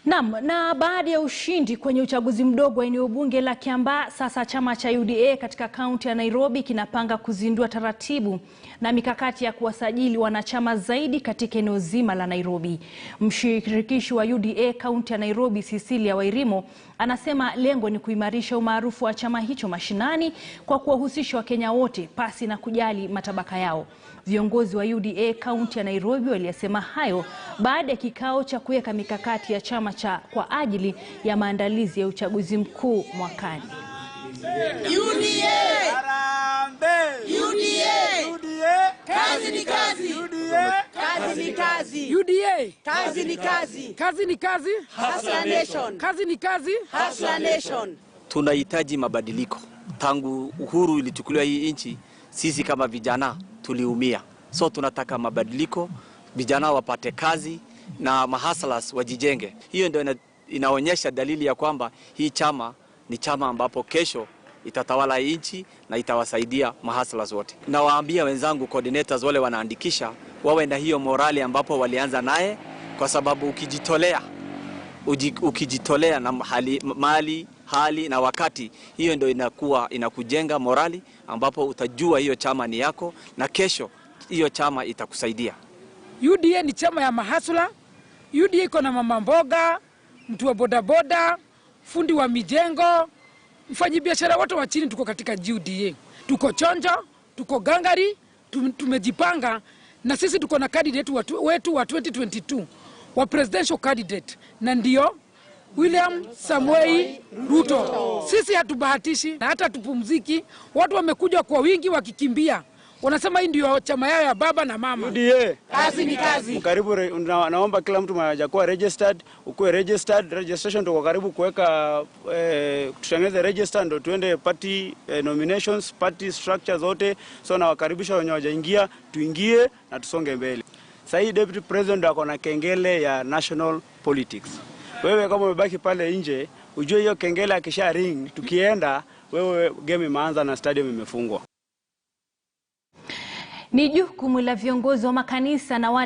Na baada ya ushindi kwenye uchaguzi mdogo wa eneobunge la Kiambaa, sasa chama cha UDA katika kaunti ya Nairobi kinapanga kuzindua taratibu na mikakati ya kuwasajili wanachama zaidi katika eneo zima la Nairobi. Mshirikishi wa UDA kaunti ya Nairobi, Cecilia Wairimo, anasema lengo ni kuimarisha umaarufu wa chama hicho mashinani kwa kuwahusisha Wakenya wote pasi na kujali matabaka yao. Viongozi wa UDA kaunti ya Nairobi waliyasema hayo baada ya kikao cha kuweka mikakati ya chama cha kwa ajili ya maandalizi ya uchaguzi mkuu mwakani. UDA! UDA! Kazi ni kazi! UDA! Kazi ni kazi! UDA! Kazi ni kazi! Kazi ni kazi! Hustler Nation! Kazi ni kazi! Hustler Nation! Tunahitaji mabadiliko. Tangu uhuru ilichukuliwa hii nchi, sisi kama vijana tuliumia. So tunataka mabadiliko, vijana wapate kazi na mahaslas wajijenge. Hiyo ndio inaonyesha dalili ya kwamba hii chama ni chama ambapo kesho itatawala nchi na itawasaidia mahaslas wote. Nawaambia wenzangu coordinators wale wanaandikisha wawe na hiyo morali ambapo walianza naye, kwa sababu ukijitolea na hali na wakati, hiyo ndio inakujenga morali ambapo utajua hiyo chama ni yako na kesho hiyo chama itakusaidia. UDA ni chama ya mahasula. UDA iko na mama mboga, mtu wa bodaboda, fundi wa mijengo, mfanyabiashara wote wa chini tuko katika UDA. Tuko chonjo, tuko gangari, tumejipanga, na sisi tuko na candidate wetu wa 2022 wa presidential candidate, na ndio William Samuel Ruto. Sisi hatubahatishi na hata tupumziki. Watu wamekuja kwa wingi wakikimbia. Wanasema hii ndio chama yao ya baba na mama. UDA. Kazi ni kazi. Karibu, naomba kila mtu hajakuwa registered, ukuwe registered. Registration tuko karibu kuweka tutengeneze register ndio tuende party nominations, party structure zote. So na wakaribisha wenye hawajaingia tuingie na tusonge mbele. Sasa hii deputy president ako na kengele ya national politics. Wewe kama umebaki pale nje, ujue hiyo kengele akisha ring, tukienda wewe game imeanza na stadium imefungwa. Ni jukumu la viongozi wa makanisa na wale